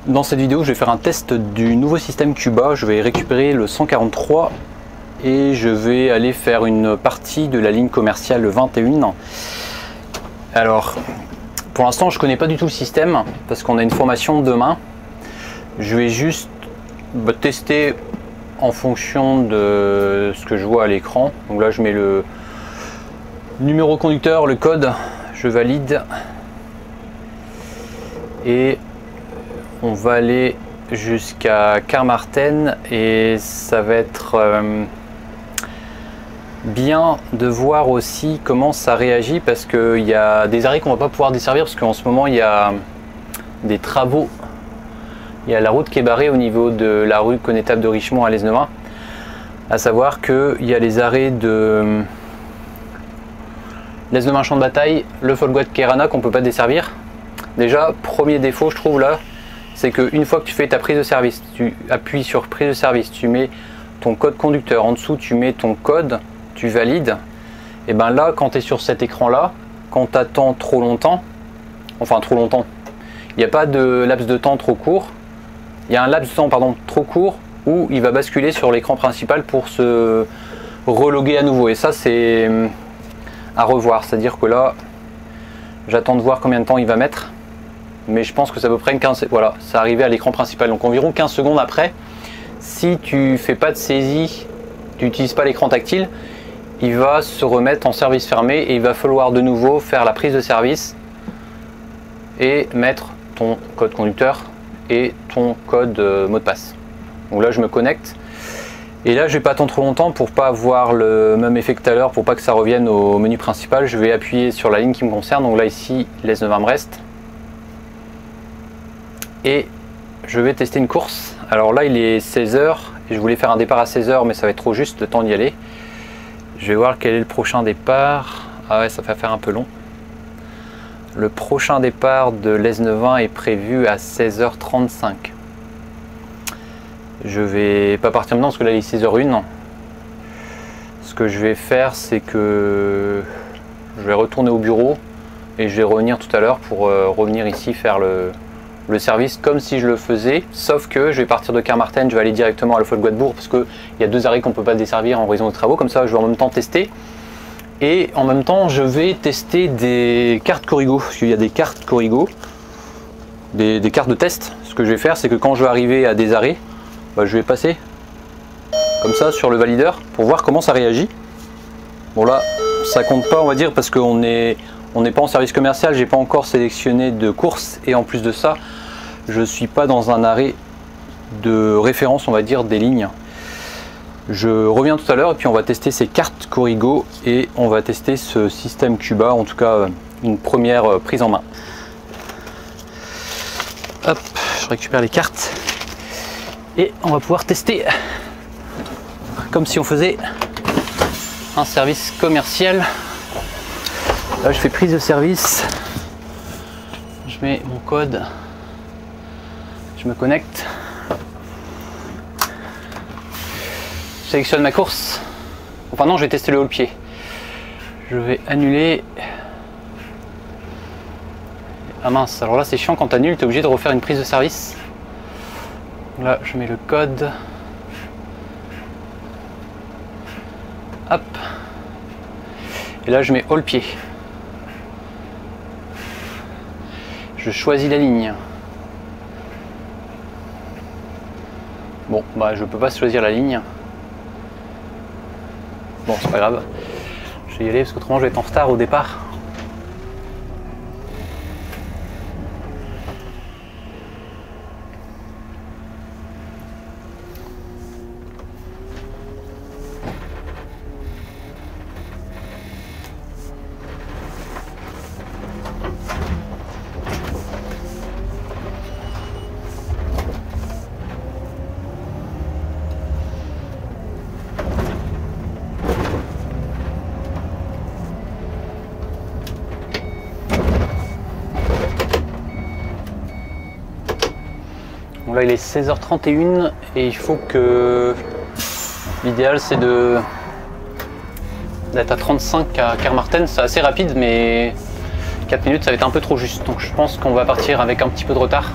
Dans cette vidéo, je vais faire un test du nouveau système Cuba. Je vais récupérer le 143 et je vais aller faire une partie de la ligne commerciale 21. Alors, pour l'instant, je ne connais pas du tout le système parce qu'on a une formation demain. Je vais juste tester en fonction de ce que je vois à l'écran. Donc là, je mets le numéro conducteur, le code, je valide et on va aller jusqu'à Carmarthen et ça va être bien de voir aussi comment ça réagit parce qu'il y a des arrêts qu'on va pas pouvoir desservir parce qu'en ce moment il y a des travaux. Il y a la route qui est barrée au niveau de la rue Connétable de Richemont à Lesneven, à savoir qu'il y a les arrêts de Lesneven Champ de Bataille, le Folgoat Kerana qu'on peut pas desservir. Déjà, premier défaut je trouve là, c'est qu'une fois que tu fais ta prise de service, tu appuies sur prise de service, tu mets ton code conducteur, en dessous tu mets ton code, tu valides, et bien là quand tu es sur cet écran là, quand tu attends trop longtemps, enfin trop longtemps, il n'y a pas de laps de temps trop court, il y a un laps de temps trop court où il va basculer sur l'écran principal pour se reloguer à nouveau, et ça c'est à revoir, c'est à dire que là j'attends de voir combien de temps il va mettre. Mais je pense que c'est à peu près une 15, voilà, c'est arrivé à l'écran principal. Donc environ 15 secondes après, si tu fais pas de saisie, tu n'utilises pas l'écran tactile, il va se remettre en service fermé et il va falloir de nouveau faire la prise de service et mettre ton code conducteur et ton code mot de passe. Donc là je me connecte et là je vais pas attendre trop longtemps pour pas avoir le même effet que tout à l'heure, pour pas que ça revienne au menu principal. Je vais appuyer sur la ligne qui me concerne, donc là ici Lesneven-Brest. Et je vais tester une course. Alors là il est 16h et je voulais faire un départ à 16h mais ça va être trop juste le temps d'y aller. Je vais voir quel est le prochain départ. Ah ouais, ça va faire un peu long. Le prochain départ de Lesneven est prévu à 16h35. Je vais pas partir maintenant parce que là il est 16h01. Ce que je vais faire c'est que je vais retourner au bureau et je vais revenir tout à l'heure pour revenir ici faire le service comme si je le faisais, sauf que je vais partir de Carmarthen, je vais aller directement à la Folgoat-Bourg parce qu'il y a deux arrêts qu'on ne peut pas desservir en raison des travaux. Comme ça je vais en même temps tester et en même temps je vais tester des cartes Corrigo parce qu'il y a des cartes Corrigo, des cartes de test. Ce que je vais faire c'est que quand je vais arriver à des arrêts, je vais passer comme ça sur le valideur pour voir comment ça réagit. Bon là ça compte pas on va dire parce qu'on n'est pas en service commercial, j'ai pas encore sélectionné de course et en plus de ça je suis pas dans un arrêt de référence on va dire des lignes. Je reviens tout à l'heure et puis on va tester ces cartes Corrigo et on va tester ce système Cuba, en tout cas une première prise en main. Hop, je récupère les cartes et on va pouvoir tester comme si on faisait un service commercial. Là je fais prise de service, je mets mon code, je me connecte, je sélectionne ma course, enfin non je vais tester le haut pied, je vais annuler. Ah mince, alors là c'est chiant quand tu annules, tu es obligé de refaire une prise de service. Là je mets le code, hop, et là je mets haut pied. Je choisis la ligne. Bon, je peux pas choisir la ligne. Bon, c'est pas grave. Je vais y aller parce qu'autrement je vais être en retard au départ. Bon là il est 16h31 et il faut que l'idéal c'est d'être à 35 à Carmarthen. C'est assez rapide mais 4 minutes ça va être un peu trop juste, donc je pense qu'on va partir avec un petit peu de retard.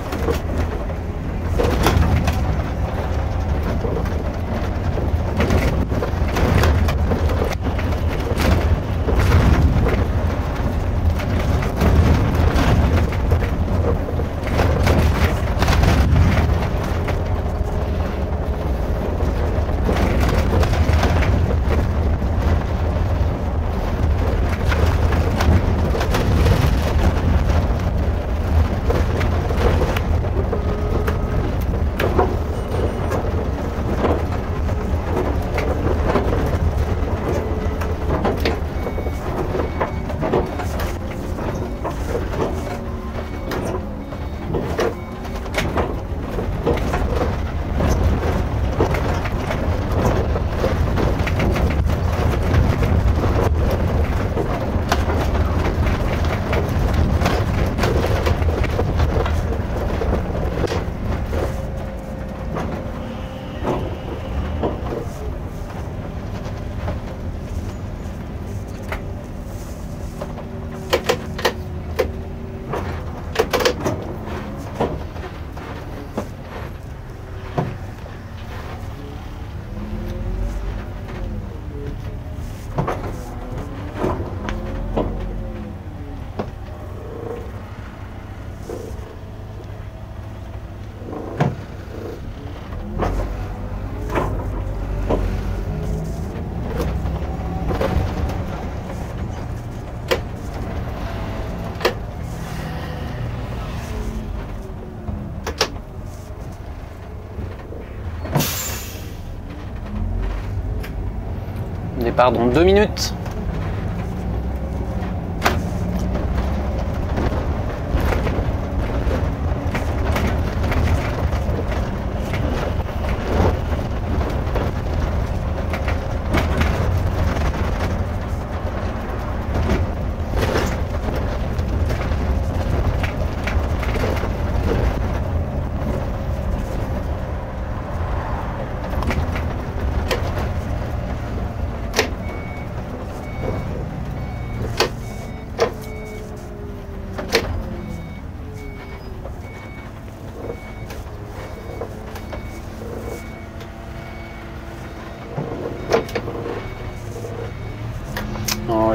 départ dans 2 minutes.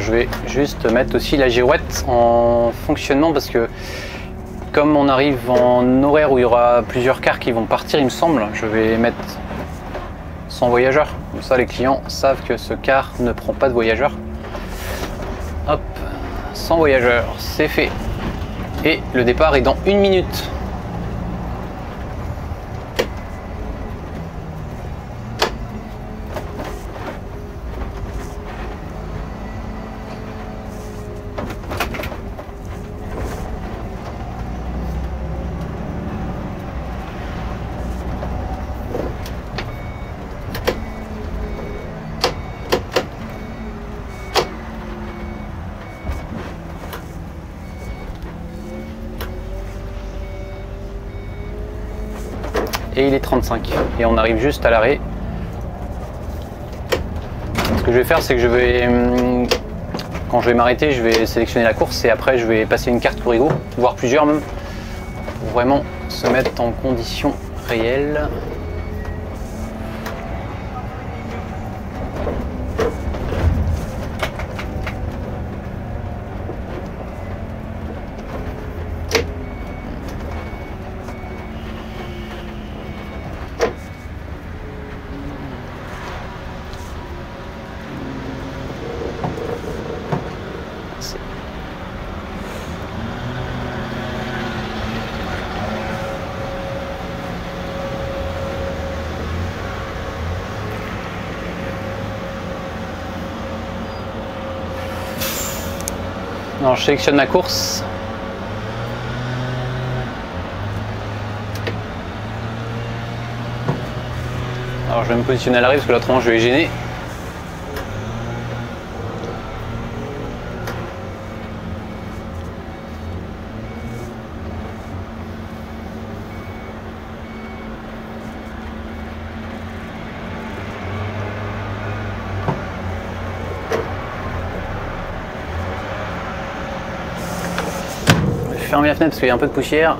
Je vais juste mettre aussi la girouette en fonctionnement parce que comme on arrive en horaire où il y aura plusieurs cars qui vont partir, il me semble, je vais mettre 100 voyageurs. Comme ça les clients savent que ce car ne prend pas de voyageurs. Hop, 100 voyageurs, c'est fait. Et le départ est dans 1 minute. Et il est 35 et on arrive juste à l'arrêt. Ce que je vais faire, c'est que quand je vais m'arrêter, je vais sélectionner la course et après je vais passer une carte Corrigo, voire plusieurs même, pour vraiment se mettre en conditions réelles. Non, je sélectionne ma course. Alors je vais me positionner à l'arrêt parce que là autrement je vais gêner. Fermer la fenêtre parce qu'il y a un peu de poussière.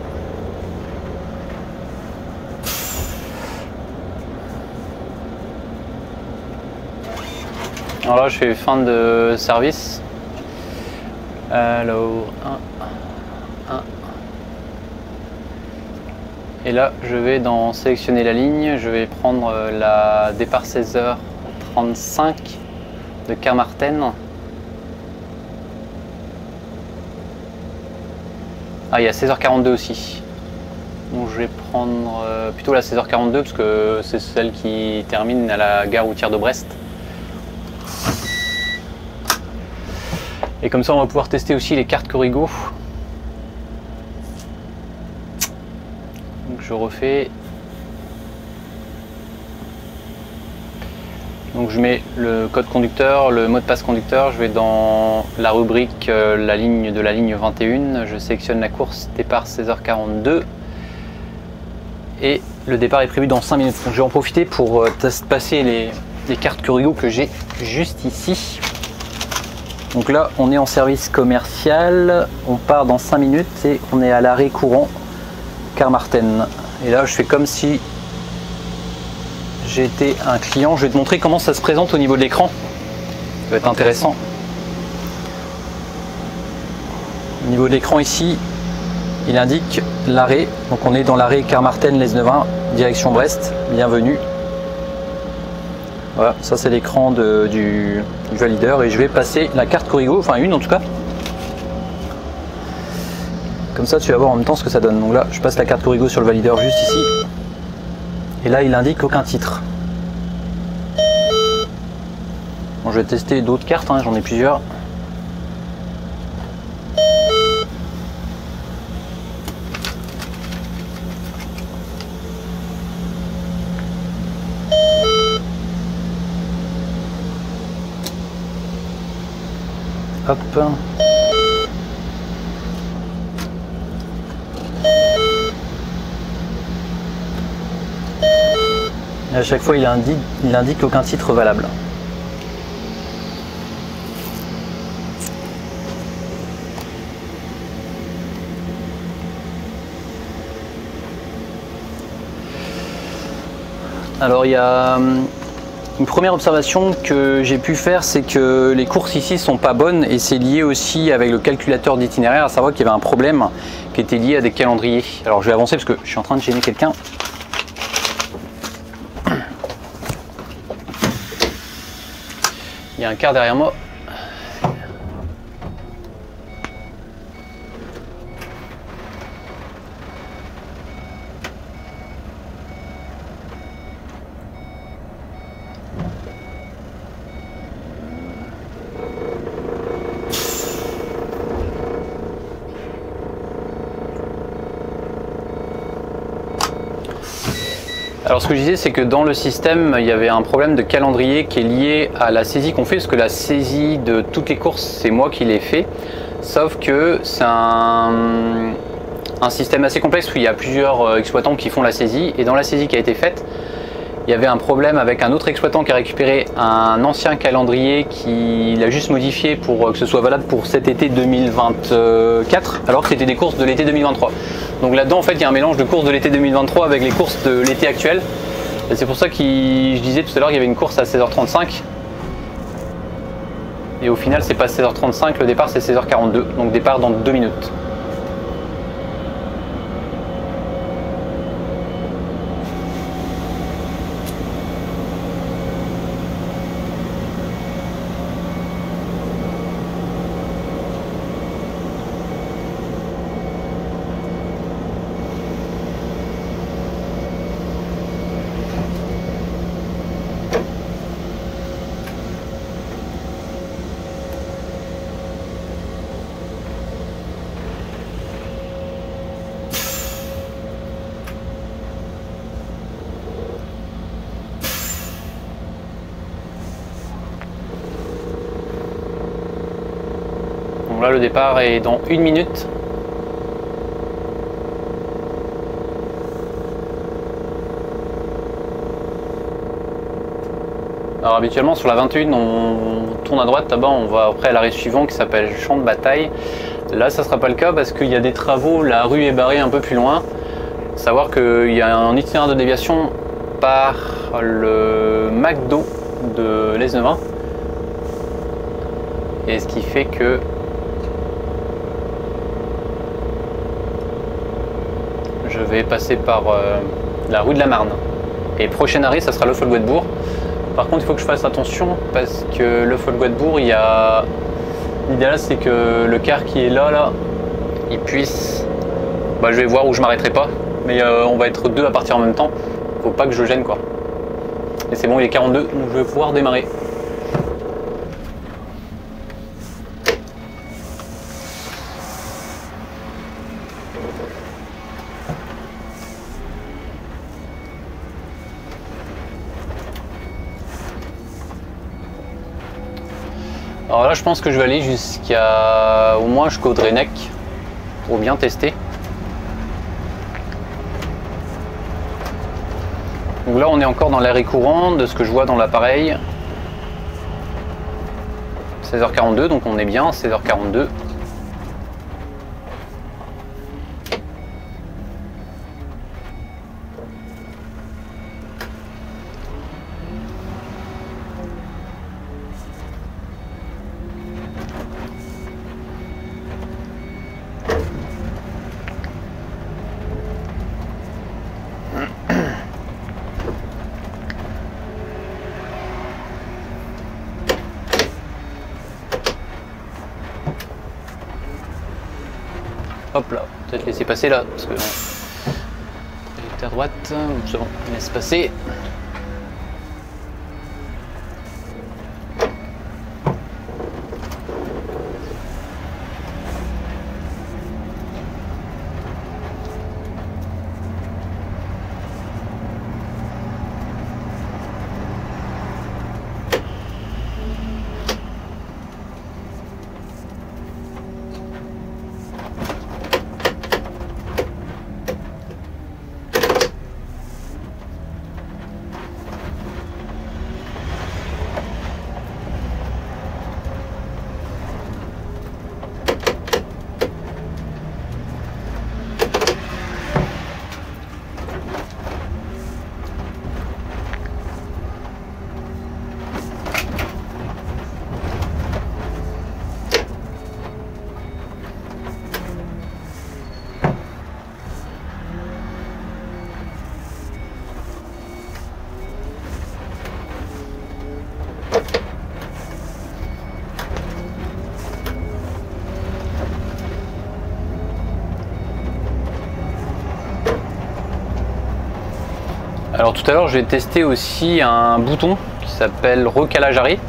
Alors là je fais fin de service. Alors 1. Et là je vais dans sélectionner la ligne, je vais prendre la départ 16h35 de Carmarthen. Ah, il y a 16h42 aussi. Donc je vais prendre plutôt la 16h42 parce que c'est celle qui termine à la gare routière de Brest. Et comme ça on va pouvoir tester aussi les cartes Corrigo. Donc je refais. Donc je mets le code conducteur, le mot de passe conducteur, je vais dans la rubrique la ligne de la ligne 21, je sélectionne la course départ 16h42 et le départ est prévu dans 5 minutes. Donc je vais en profiter pour passer les cartes Corrigo que j'ai juste ici. Donc là on est en service commercial, on part dans 5 minutes et on est à l'arrêt courant Carmarthen. Et là je fais comme si j'ai été un client, je vais te montrer comment ça se présente au niveau de l'écran. Ça va être intéressant. Au niveau de l'écran ici, il indique l'arrêt. Donc on est dans l'arrêt Carmarthen-Lesneven, direction Brest. Bienvenue. Voilà, ça c'est l'écran du valideur et je vais passer la carte Corrigo, enfin une en tout cas. Comme ça tu vas voir en même temps ce que ça donne. Donc là je passe la carte Corrigo sur le valideur juste ici. Et là il indique aucun titre. Bon, je vais tester d'autres cartes, hein, j'en ai plusieurs. Hop. Et à chaque fois, il indique aucun titre valable. Alors, il y a une première observation que j'ai pu faire, c'est que les courses ici sont pas bonnes et c'est lié aussi avec le calculateur d'itinéraire, à savoir qu'il y avait un problème qui était lié à des calendriers. Alors, je vais avancer parce que je suis en train de gêner quelqu'un. Il y a un car derrière moi. Alors ce que je disais, c'est que dans le système, il y avait un problème de calendrier qui est lié à la saisie qu'on fait, parce que la saisie de toutes les courses, c'est moi qui l'ai fait. Sauf que c'est un système assez complexe où il y a plusieurs exploitants qui font la saisie. Et dans la saisie qui a été faite, il y avait un problème avec un autre exploitant qui a récupéré un ancien calendrier qu'il a juste modifié pour que ce soit valable pour cet été 2024, alors que c'était des courses de l'été 2023. Donc là-dedans, en fait, il y a un mélange de courses de l'été 2023 avec les courses de l'été actuel. Et c'est pour ça que je disais tout à l'heure qu'il y avait une course à 16h35. Et au final, c'est pas 16h35, le départ c'est 16h42, donc départ dans 2 minutes. Donc là, le départ est dans 1 minute. Alors habituellement sur la 21, on tourne à droite, là-bas on va après à l'arrêt suivant qui s'appelle Champ de Bataille. Là ça sera pas le cas parce qu'il y a des travaux, la rue est barrée un peu plus loin. Savoir qu'il y a un itinéraire de déviation par le McDo de l'Es-Nevin. Et ce qui fait que je vais passer par la rue de la Marne. Et prochain arrêt, ça sera le Folgoët-Bourg. Par contre, il faut que je fasse attention parce que le Folgoët-Bourg, il y a... L'idéal, c'est que le car qui est là, il puisse... Bah, je vais voir où je m'arrêterai pas. Mais on va être 2 à partir en même temps. Faut pas que je gêne, quoi. Et c'est bon, il est 42, donc je vais pouvoir démarrer. Alors là, je pense que je vais aller jusqu'à au moins jusqu'au Drennec pour bien tester. Donc là, on est encore dans l'arrêt courant de ce que je vois dans l'appareil. 16h42, donc on est bien, 16h42. Hop là, peut-être laisser passer là, parce que on est à droite, c'est bon, laisse passer. Alors tout à l'heure, je vais tester aussi un bouton qui s'appelle recalage arrêt,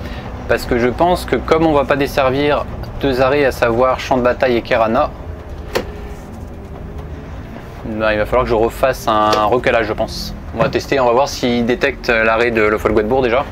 parce que je pense que comme on va pas desservir deux arrêts, à savoir champ de bataille et Kerana, ben, il va falloir que je refasse un recalage, je pense. On va tester, on va voir s'il détecte l'arrêt de Le Folgoët-Bourg déjà.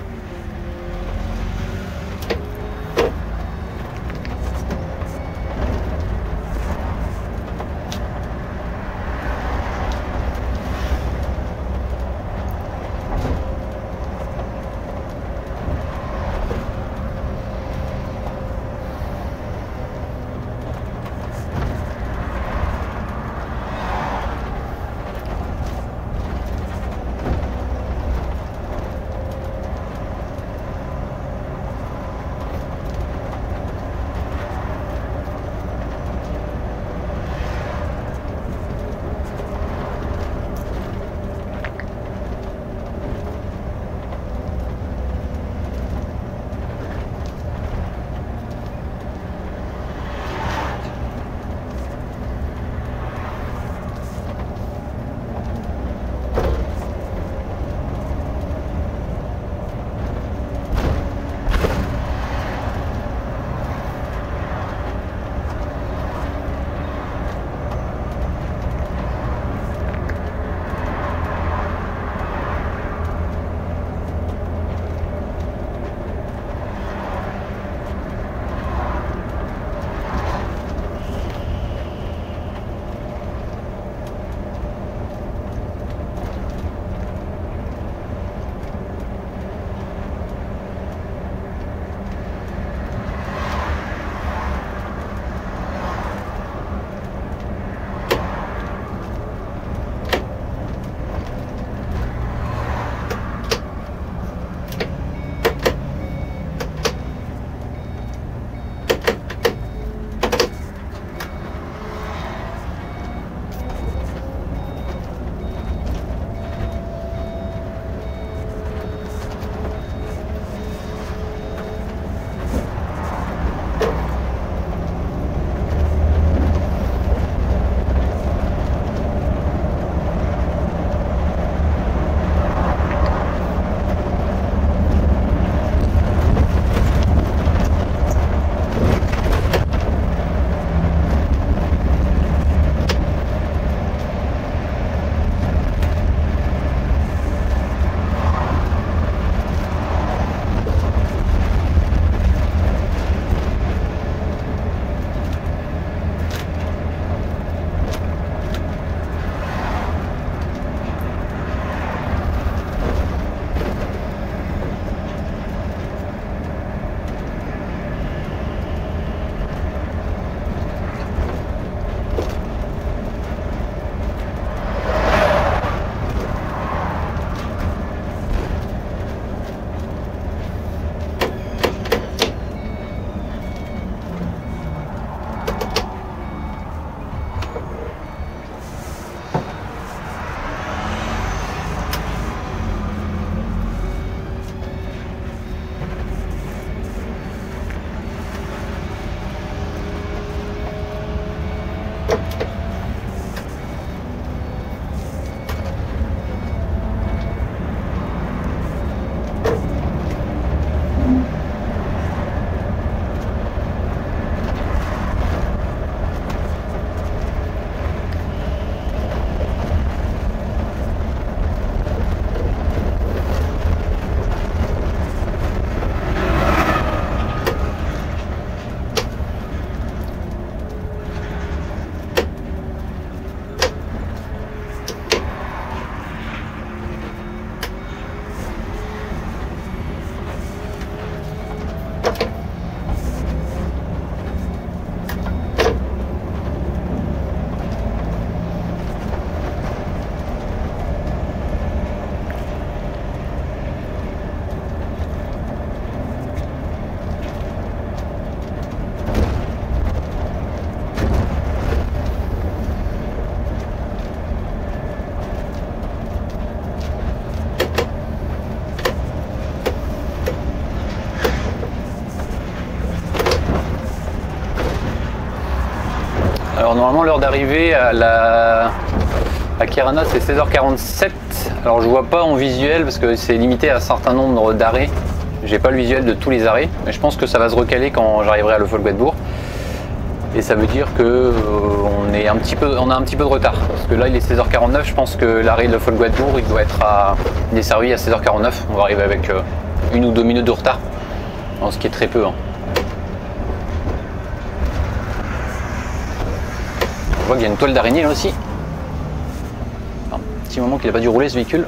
Alors normalement l'heure d'arrivée à À Kirana c'est 16h47. Alors je vois pas en visuel parce que c'est limité à un certain nombre d'arrêts. J'ai pas le visuel de tous les arrêts, mais je pense que ça va se recaler quand j'arriverai à Le Folgoët-Bourg. Et ça veut dire que on a un petit peu de retard. Parce que là il est 16h49, je pense que l'arrêt de Le Folgoët-Bourg il doit être desservi à 16h49. On va arriver avec 1 ou 2 minutes de retard. Alors, ce qui est très peu. Hein. Je vois qu'il y a une toile d'araignée là aussi. Un petit moment qu'il n'a pas dû rouler ce véhicule.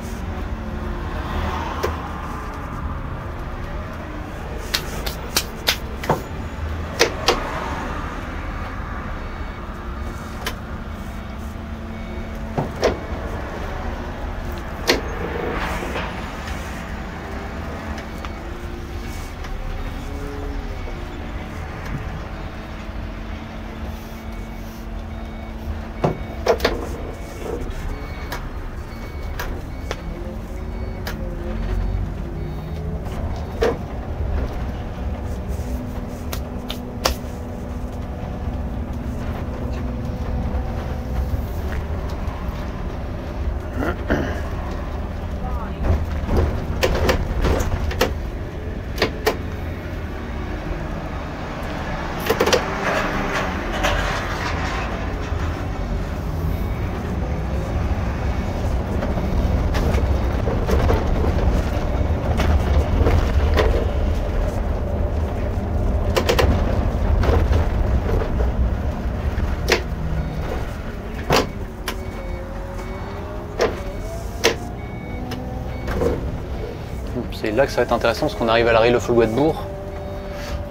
C'est là que ça va être intéressant parce qu'on arrive à l'arrêt Le Folgoët-Bourg.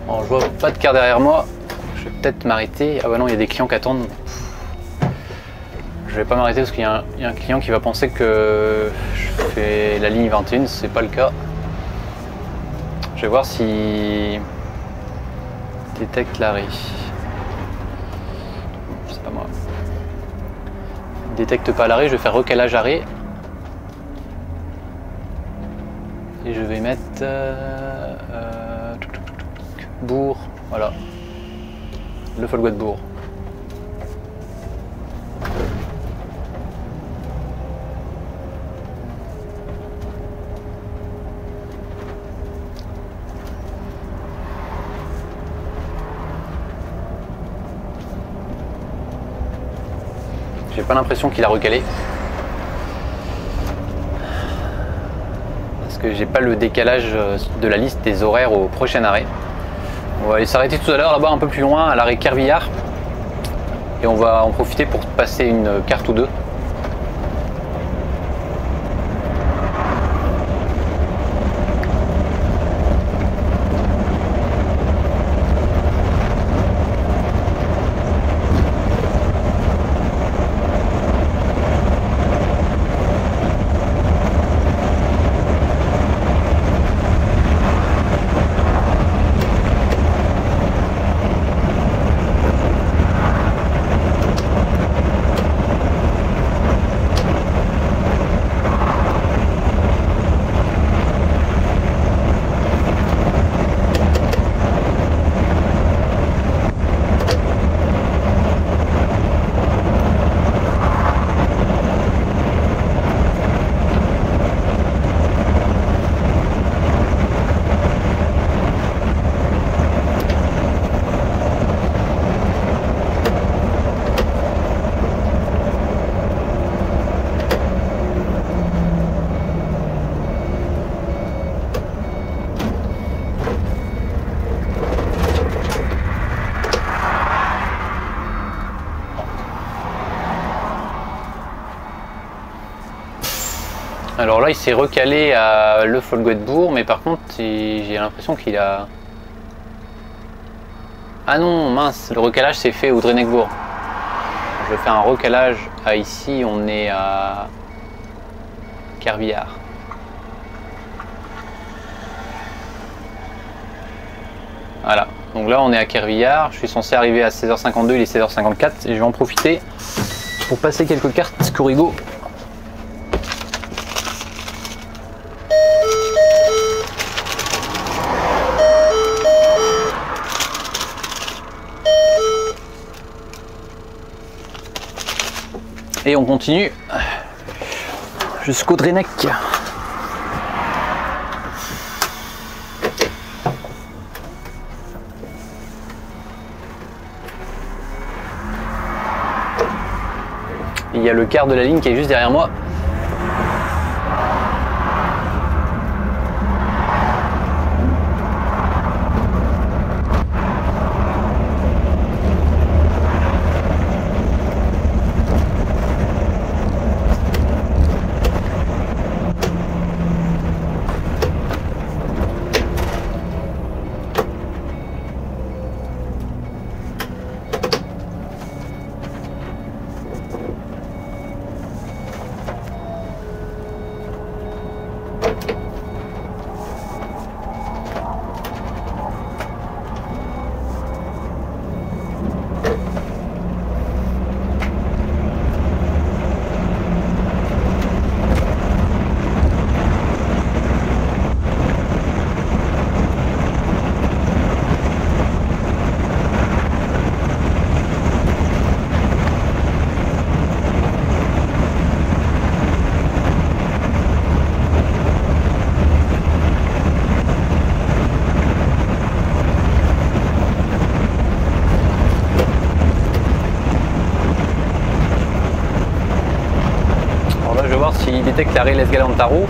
Alors je vois pas de car derrière moi, je vais peut-être m'arrêter. Ah bah non, il y a des clients qui attendent. Je vais pas m'arrêter parce qu'il y a un client qui va penser que je fais la ligne 21, c'est pas le cas. Je vais voir si détecte l'arrêt. C'est pas moi. Il détecte pas l'arrêt, je vais faire recalage arrêt. Et je vais mettre Bourg, voilà, Le Folgoët-Bourg. J'ai pas l'impression qu'il a recalé. Que j'ai pas le décalage de la liste des horaires au prochain arrêt. On va aller s'arrêter tout à l'heure là-bas un peu plus loin à l'arrêt Kervillard et on va en profiter pour passer une carte ou deux. Alors là, il s'est recalé à Le Folgoët-Bourg, mais par contre, j'ai l'impression qu'il a... Ah non, mince, le recalage s'est fait au Drenegbourg. Je vais faire un recalage à ici, on est à Kervillard. Voilà, donc là on est à Kervillard, je suis censé arriver à 16h52, il est 16h54 et je vais en profiter pour passer quelques cartes Corrigo. Et on continue jusqu'au Drennec. Il y a le quart de la ligne qui est juste derrière moi. S'il détecte l'arrêt Les Galantaro,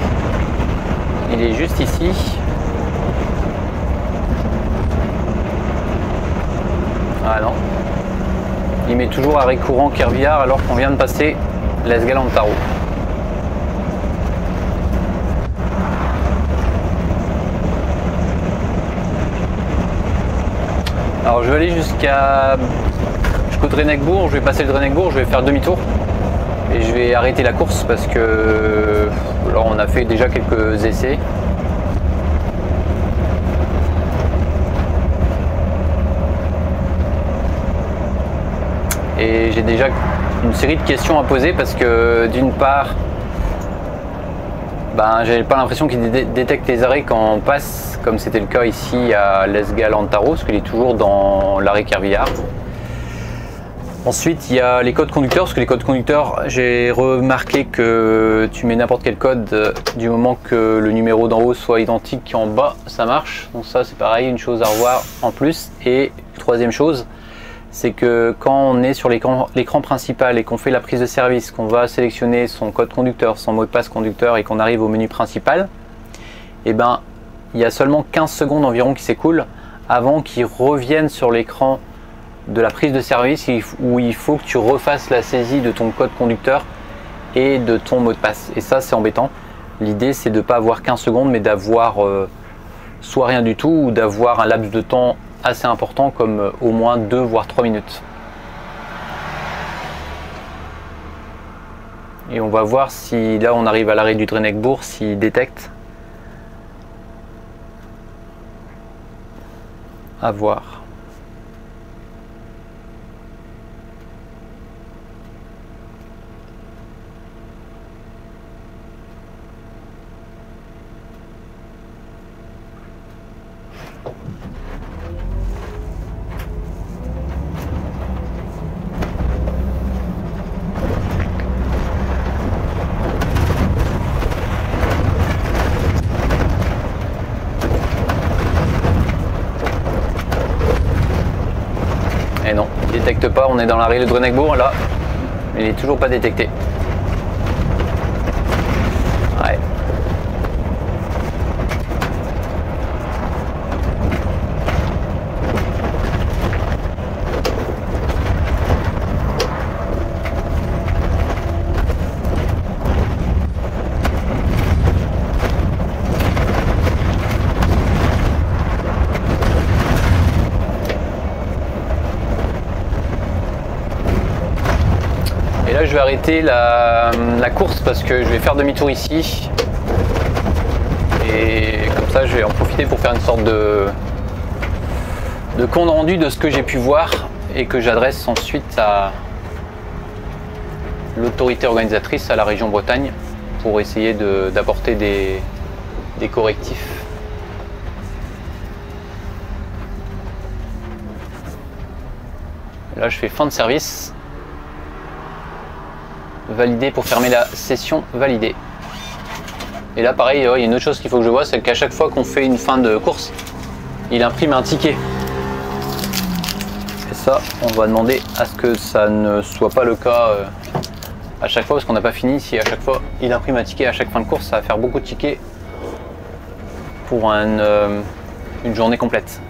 il est juste ici. Ah non, il met toujours arrêt courant Kerviard alors qu'on vient de passer Les Galantaro. Alors je vais aller jusqu'au Drennec-Bourg, je vais passer le Drennec-Bourg, je vais faire demi-tour. Et je vais arrêter la course parce que alors on a fait déjà quelques essais. Et j'ai déjà une série de questions à poser parce que d'une part, j'avais pas l'impression qu'il détecte les arrêts quand on passe, comme c'était le cas ici à Les Galantaro, parce qu'il est toujours dans l'arrêt Kerviard. Ensuite, il y a les codes conducteurs, parce que les codes conducteurs, j'ai remarqué que tu mets n'importe quel code du moment que le numéro d'en haut soit identique qu'en bas, ça marche. Donc ça, c'est pareil, une chose à revoir en plus. Et troisième chose, c'est que quand on est sur l'écran principal et qu'on fait la prise de service, qu'on va sélectionner son code conducteur, son mot de passe conducteur et qu'on arrive au menu principal, il y a seulement 15 secondes environ qui s'écoulent avant qu'il revienne sur l'écran de la prise de service où il faut que tu refasses la saisie de ton code conducteur et de ton mot de passe. Et ça, c'est embêtant. L'idée, c'est de ne pas avoir 15 secondes, mais d'avoir soit rien du tout ou d'avoir un laps de temps assez important comme au moins 2 voire 3 minutes. Et on va voir si là on arrive à l'arrêt du Drennec-Bourg, s'il détecte. À voir. Et non, il ne détecte pas, on est dans l'arrêt de Drennec-Bourg là, mais il n'est toujours pas détecté. Ouais. Et là je vais arrêter la course parce que je vais faire demi-tour ici. Et comme ça je vais en profiter pour faire une sorte de compte rendu de ce que j'ai pu voir et que j'adresse ensuite à l'autorité organisatrice, à la région Bretagne, pour essayer d'apporter des correctifs. Là je fais fin de service. Validé pour fermer la session, validé. Et là pareil, il y a une autre chose qu'il faut que je vois, c'est qu'à chaque fois qu'on fait une fin de course, il imprime un ticket. Et ça, on va demander à ce que ça ne soit pas le cas à chaque fois, parce qu'on n'a pas fini. Si à chaque fois il imprime un ticket à chaque fin de course, ça va faire beaucoup de tickets pour une journée complète.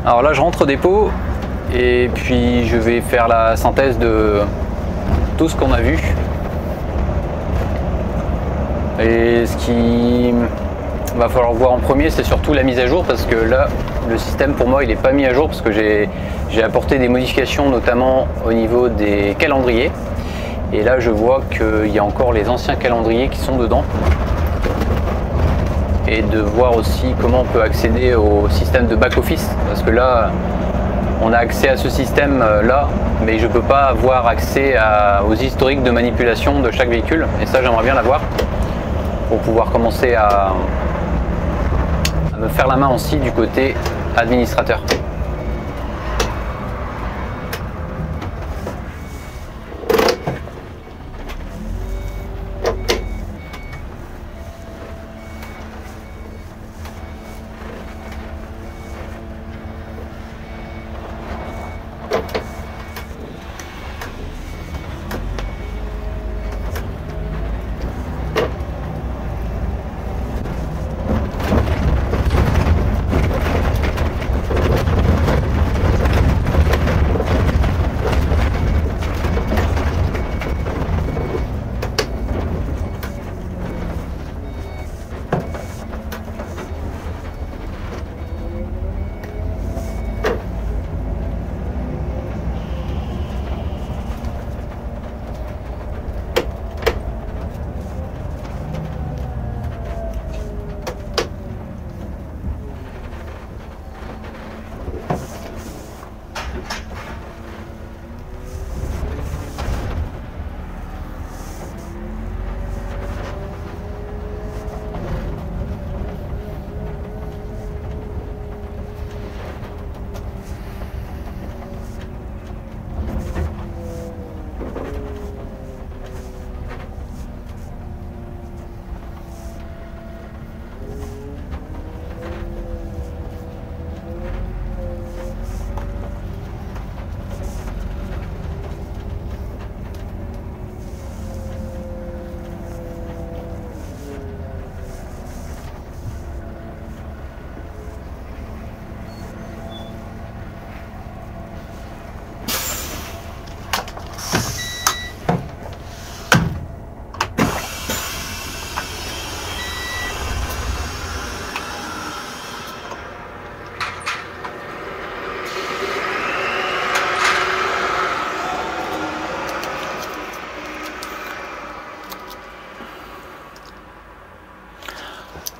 Alors là je rentre au dépôt et puis je vais faire la synthèse de tout ce qu'on a vu. Et ce qui va falloir voir en premier, c'est surtout la mise à jour, parce que là le système pour moi il n'est pas mis à jour, parce que j'ai apporté des modifications notamment au niveau des calendriers. Et là je vois qu'il y a encore les anciens calendriers qui sont dedans. Et de voir aussi comment on peut accéder au système de back-office, parce que là on a accès à ce système là, mais je ne peux pas avoir accès aux historiques de manipulation de chaque véhicule, et ça j'aimerais bien l'avoir pour pouvoir commencer à me faire la main aussi du côté administrateur.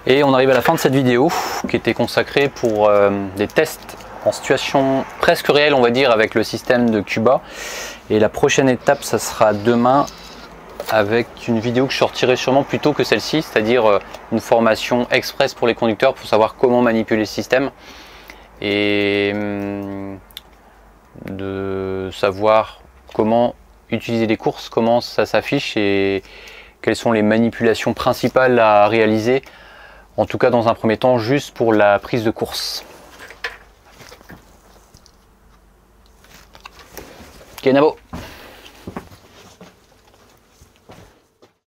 Et on arrive à la fin de cette vidéo qui était consacrée pour des tests en situation presque réelle, on va dire, avec le système de Cuba. Et la prochaine étape, ça sera demain avec une vidéo que je sortirai sûrement plus tôt que celle-ci, c'est-à-dire une formation express pour les conducteurs pour savoir comment manipuler le système et de savoir comment utiliser les courses, comment ça s'affiche et quelles sont les manipulations principales à réaliser. En tout cas, dans un premier temps, juste pour la prise de course. Kenavo.